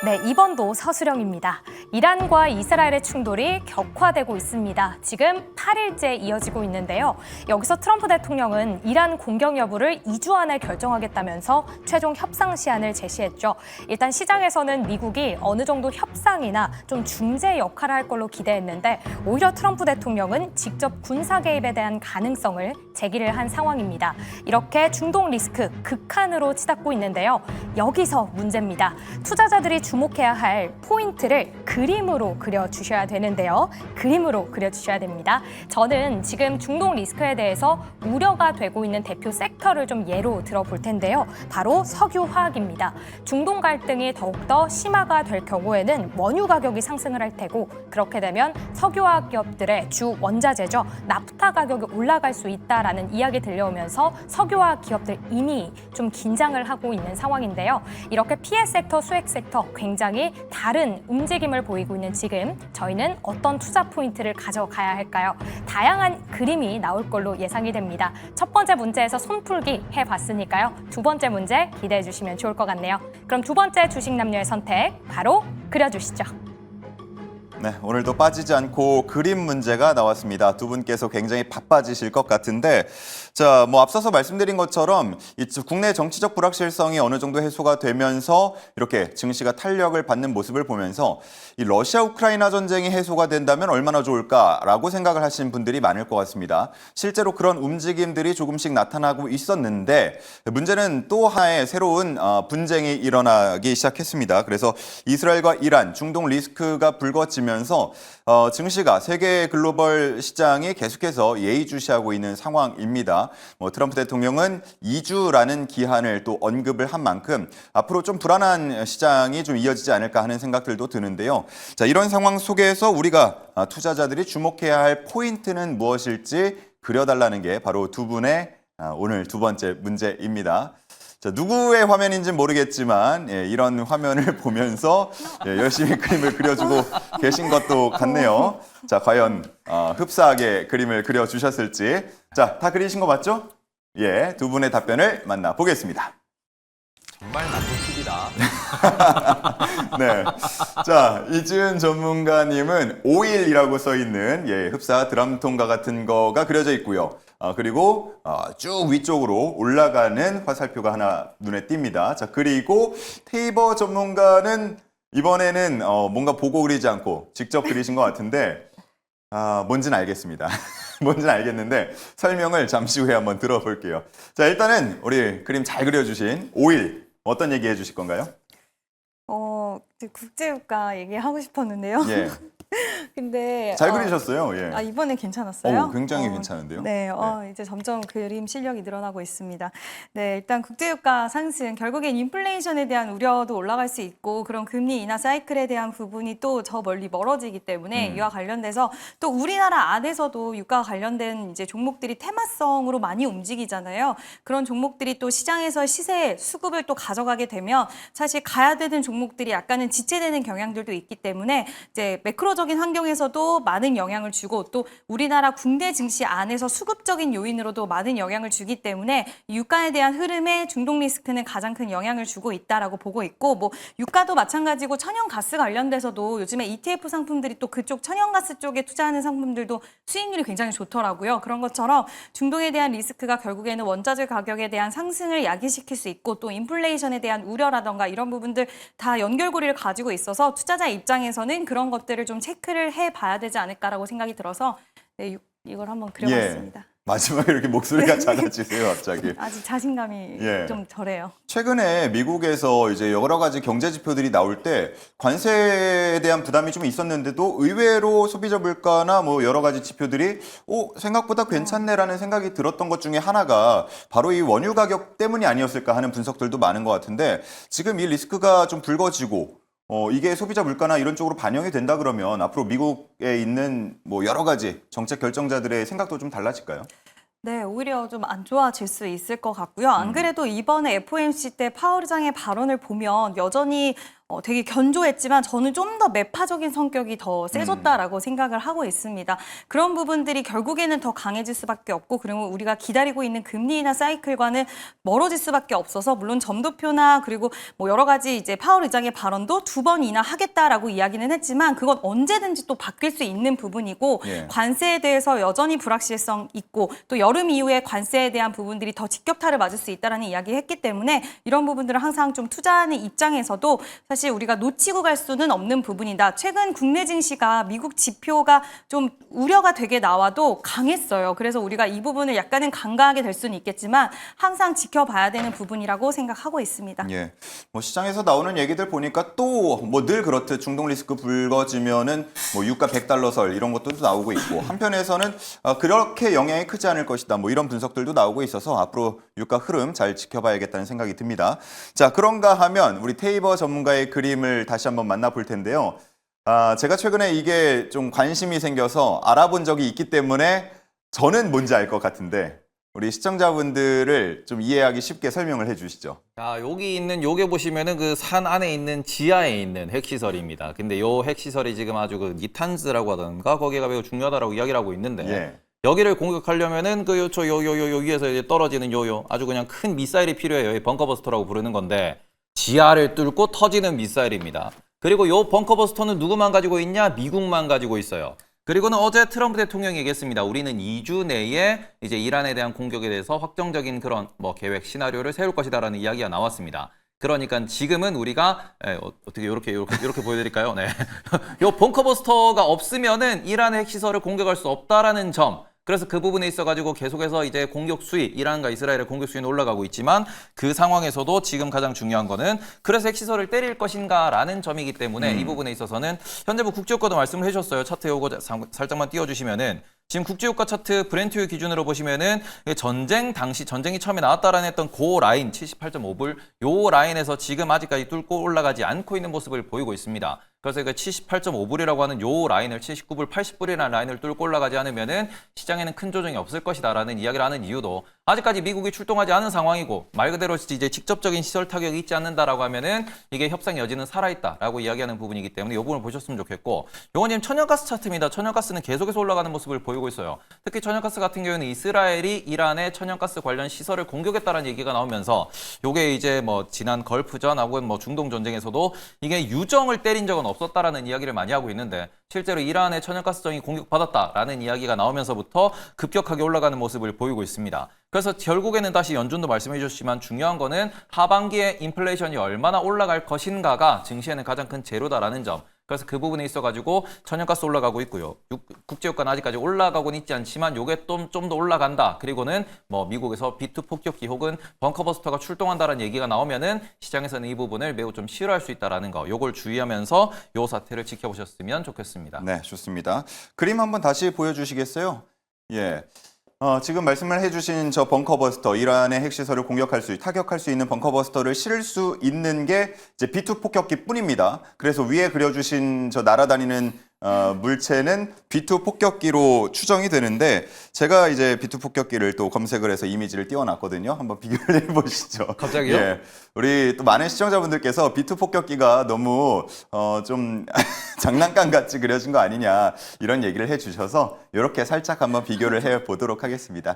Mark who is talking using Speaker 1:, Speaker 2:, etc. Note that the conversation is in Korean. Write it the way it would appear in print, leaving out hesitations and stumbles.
Speaker 1: 네, 이번도 서술형입니다. 이란과 이스라엘의 충돌이 격화되고 있습니다. 지금 8일째 이어지고 있는데요. 여기서 트럼프 대통령은 이란 공격 여부를 2주 안에 결정하겠다면서 최종 협상 시한을 제시했죠. 일단 시장에서는 미국이 어느 정도 협상이나 좀 중재 역할을 할 걸로 기대했는데 오히려 트럼프 대통령은 직접 군사 개입에 대한 가능성을 제기를 한 상황입니다. 이렇게 중동 리스크 극한으로 치닫고 있는데요. 여기서 문제입니다. 투자자들이 주목해야 할 포인트를 그림으로 그려주셔야 되는데요. 그림으로 그려주셔야 됩니다. 저는 지금 중동 리스크에 대해서 우려가 되고 있는 대표 섹터를 좀 예로 들어볼 텐데요. 바로 석유화학입니다. 중동 갈등이 더욱더 심화가 될 경우에는 원유 가격이 상승을 할 테고 그렇게 되면 석유화학 기업들의 주 원자재죠. 나프타 가격이 올라갈 수 있다라는 이야기 들려오면서 석유화학 기업들 이미 좀 긴장을 하고 있는 상황인데요. 이렇게 피해 섹터, 수혜 섹터 굉장히 다른 움직임을 보이고 있는 지금 저희는 어떤 투자 포인트를 가져가야 할까요? 다양한 그림이 나올 걸로 예상이 됩니다. 첫 번째 문제에서 손풀기 해봤으니까요. 두 번째 문제 기대해 주시면 좋을 것 같네요. 그럼 두 번째 주식 남녀의 선택 바로 그려주시죠.
Speaker 2: 네, 오늘도 빠지지 않고 그림 문제가 나왔습니다. 두 분께서 굉장히 바빠지실 것 같은데, 자, 앞서서 말씀드린 것처럼 국내 정치적 불확실성이 어느 정도 해소가 되면서 이렇게 증시가 탄력을 받는 모습을 보면서 이 러시아 우크라이나 전쟁이 해소가 된다면 얼마나 좋을까라고 생각을 하시는 분들이 많을 것 같습니다. 실제로 그런 움직임들이 조금씩 나타나고 있었는데 문제는 또 하나의 새로운 분쟁이 일어나기 시작했습니다. 그래서 이스라엘과 이란, 중동 리스크가 불거지면서 증시가 세계 글로벌 시장이 계속해서 예의주시하고 있는 상황입니다. 트럼프 대통령은 2주라는 기한을 또 언급을 한 만큼 앞으로 좀 불안한 시장이 좀 이어지지 않을까 하는 생각들도 드는데요. 자, 이런 상황 속에서 우리가 투자자들이 주목해야 할 포인트는 무엇일지 그려달라는 게 바로 두 분의 오늘 두 번째 문제입니다. 자, 누구의 화면인지는 모르겠지만 이런 화면을 보면서 열심히 그림을 그려주고 계신 것도 같네요. 자, 과연 흡사하게 그림을 그려주셨을지. 자, 다 그리신 거 맞죠? 예, 두 분의 답변을 만나보겠습니다.
Speaker 3: 정말 나쁜 팁이다.
Speaker 2: 네. 자, 이지은 전문가님은 오일이라고 써 있는 흡사 드럼통과 같은 거가 그려져 있고요. 그리고 쭉 위쪽으로 올라가는 화살표가 하나 눈에 띕니다. 자, 그리고 테이버 전문가는 이번에는 뭔가 보고 그리지 않고 직접 그리신 것 같은데 뭔지는 알겠습니다. 뭔지는 알겠는데 설명을 잠시 후에 한번 들어볼게요. 자, 일단은 우리 그림 잘 그려주신 오일 어떤 얘기 해주실 건가요?
Speaker 4: 국제유가 얘기하고 싶었는데요.
Speaker 2: 예.
Speaker 4: 근데
Speaker 2: 잘 그리셨어요. 예.
Speaker 4: 이번에 괜찮았어요?
Speaker 2: 굉장히 괜찮은데요.
Speaker 4: 네, 이제 점점 그림 실력이 늘어나고 있습니다. 네, 일단 국제유가 상승, 결국엔 인플레이션에 대한 우려도 올라갈 수 있고 그런 금리 인하 사이클에 대한 부분이 또 저 멀리 멀어지기 때문에 이와 관련돼서 또 우리나라 안에서도 유가 관련된 이제 종목들이 테마성으로 많이 움직이잖아요. 그런 종목들이 또 시장에서 시세 수급을 또 가져가게 되면 사실 가야 되는 종목들이 약간은 지체되는 경향들도 있기 때문에 이제 매크로적인 환경에서도 많은 영향을 주고 또 우리나라 국내 증시 안에서 수급적인 요인으로도 많은 영향을 주기 때문에 유가에 대한 흐름에 중동 리스크는 가장 큰 영향을 주고 있다라고 보고 있고 유가도 마찬가지고 천연가스 관련돼서도 요즘에 ETF 상품들이 또 그쪽 천연가스 쪽에 투자하는 상품들도 수익률이 굉장히 좋더라고요. 그런 것처럼 중동에 대한 리스크가 결국에는 원자재 가격에 대한 상승을 야기시킬 수 있고 또 인플레이션에 대한 우려라던가 이런 부분들 다 연결고리를 가지고 있어서 투자자 입장에서는 그런 것들을 좀 체크를 해봐야 되지 않을까라고 생각이 들어서 네, 이걸 한번 그려봤습니다.
Speaker 2: 마지막에 이렇게 목소리가 작아지세요, 갑자기.
Speaker 4: 아직 자신감이 좀 덜해요.
Speaker 2: 최근에 미국에서 이제 여러 가지 경제 지표들이 나올 때 관세에 대한 부담이 좀 있었는데도 의외로 소비자 물가나 여러 가지 지표들이 생각보다 괜찮네라는 생각이 들었던 것 중에 하나가 바로 이 원유 가격 때문이 아니었을까 하는 분석들도 많은 것 같은데 지금 이 리스크가 좀 불거지고 이게 소비자 물가나 이런 쪽으로 반영이 된다 그러면 앞으로 미국에 있는 여러 가지 정책 결정자들의 생각도 좀 달라질까요?
Speaker 4: 네, 오히려 좀 안 좋아질 수 있을 것 같고요. 안 그래도 이번에 FOMC 때 파월 의장의 발언을 보면 여전히 되게 견조했지만 저는 좀 더 매파적인 성격이 더 세졌다라고 생각을 하고 있습니다. 그런 부분들이 결국에는 더 강해질 수밖에 없고 그리고 우리가 기다리고 있는 금리 인하 사이클과는 멀어질 수밖에 없어서 물론 점도표나 그리고 뭐 여러 가지 이제 파월 의장의 발언도 2번 인하하겠다라고 이야기는 했지만 그건 언제든지 또 바뀔 수 있는 부분이고
Speaker 2: 예.
Speaker 4: 관세에 대해서 여전히 불확실성 있고 또 여름 이후에 관세에 대한 부분들이 더 직격탄을 맞을 수 있다라는 이야기를 했기 때문에 이런 부분들을 항상 좀 투자하는 입장에서도 사실 우리가 놓치고 갈 수는 없는 부분이다. 최근 국내 증시가 미국 지표가 좀 우려가 되게 나와도 강했어요. 그래서 우리가 이 부분을 약간은 간과하게 될 수는 있겠지만 항상 지켜봐야 되는 부분이라고 생각하고 있습니다.
Speaker 2: 예. 뭐 시장에서 나오는 얘기들 보니까 또 뭐 늘 그렇듯 중동 리스크 불거지면은 뭐 유가 100달러설 이런 것들도 나오고 있고 한편에서는 그렇게 영향이 크지 않을 것이다. 뭐 이런 분석들도 나오고 있어서 앞으로 유가 흐름 잘 지켜봐야겠다는 생각이 듭니다. 자, 그런가 하면 우리 테이버 전문가의 그림을 다시 한번 만나볼 텐데요. 제가 최근에 이게 좀 관심이 생겨서 알아본 적이 있기 때문에 저는 뭔지 알 것 같은데 우리 시청자분들을 좀 이해하기 쉽게 설명을 해주시죠.
Speaker 3: 자, 여기 있는 요게 보시면은 그 산 안에 있는 지하에 있는 핵시설입니다. 근데 요 핵시설이 지금 아주 그 니탄즈라고 하던가 거기가 매우 중요하다라고 이야기를 하고 있는데
Speaker 2: 예.
Speaker 3: 여기를 공격하려면은 그 요 위에서 이제 떨어지는 아주 그냥 큰 미사일이 필요해요. 이 벙커버스터라고 부르는 건데 지하를 뚫고 터지는 미사일입니다. 그리고 요 벙커버스터는 누구만 가지고 있냐? 미국만 가지고 있어요. 그리고는 어제 트럼프 대통령이 얘기했습니다. 우리는 2주 내에 이제 이란에 대한 공격에 대해서 확정적인 그런 뭐 계획 시나리오를 세울 것이다라는 이야기가 나왔습니다. 그러니까 지금은 우리가 어떻게 이렇게 보여드릴까요? 네, 요 벙커버스터가 없으면은 이란의 핵시설을 공격할 수 없다라는 점. 그래서 그 부분에 있어가지고 계속해서 이제 공격 수위, 이란과 이스라엘의 공격 수위는 올라가고 있지만 그 상황에서도 지금 가장 중요한 거는 그래서 핵시설을 때릴 것인가라는 점이기 때문에 이 부분에 있어서는 현재 뭐 국제유가도 말씀을 해주셨어요. 차트 요거 살짝만 띄워주시면은 지금 국제유가 차트 브렌트유 기준으로 보시면은 전쟁 당시 전쟁이 처음에 나왔다라는 했던 고 라인 78.5불 요 라인에서 지금 아직까지 뚫고 올라가지 않고 있는 모습을 보이고 있습니다. 그래서 78.5불이라고 하는 요 라인을 79불, 80불이라는 라인을 뚫고 올라가지 않으면은 시장에는 큰 조정이 없을 것이다라는 이야기를 하는 이유도 아직까지 미국이 출동하지 않은 상황이고 말 그대로 이제 직접적인 시설 타격이 있지 않는다라고 하면은 이게 협상 여지는 살아있다라고 이야기하는 부분이기 때문에 이 부분을 보셨으면 좋겠고 요건 지금 천연가스 차트입니다. 천연가스는 계속해서 올라가는 모습을 보이고 있어요. 특히 천연가스 같은 경우에는 이스라엘이 이란의 천연가스 관련 시설을 공격했다는 얘기가 나오면서 요게 이제 뭐 지난 걸프전 혹은 뭐 중동 전쟁에서도 이게 유정을 때린 적은 없었다라는 이야기를 많이 하고 있는데 실제로 이란의 천연가스정이 공격받았다라는 이야기가 나오면서부터 급격하게 올라가는 모습을 보이고 있습니다. 그래서 결국에는 다시 연준도 말씀해 주셨지만 중요한 거는 하반기에 인플레이션이 얼마나 올라갈 것인가가 증시에는 가장 큰 재료다라는 점. 그래서 그 부분에 있어가지고 천연가스 올라가고 있고요. 국제유가는 아직까지 올라가고는 있지 않지만 요게 좀 더 올라간다. 그리고는 뭐 미국에서 B2 폭격기 혹은 벙커버스터가 출동한다는 얘기가 나오면은 시장에서는 이 부분을 매우 좀 싫어할 수 있다라는 거. 요걸 주의하면서 요 사태를 지켜보셨으면 좋겠습니다.
Speaker 2: 네, 좋습니다. 그림 한번 다시 보여주시겠어요? 예. 지금 말씀을 해주신 저 벙커버스터, 이란의 핵시설을 타격할 수 있는 벙커버스터를 실을 수 있는 게 이제 B2 폭격기 뿐입니다. 그래서 위에 그려주신 저 날아다니는 물체는 B2 폭격기로 추정이 되는데 제가 이제 B2 폭격기를 또 검색을 해서 이미지를 띄워놨거든요. 한번 비교를 해보시죠.
Speaker 3: 갑자기요?
Speaker 2: 예. 우리 또 많은 시청자분들께서 B2 폭격기가 너무 좀 장난감 같이 그려진 거 아니냐 이런 얘기를 해주셔서 이렇게 살짝 한번 비교를 해보도록 하겠습니다.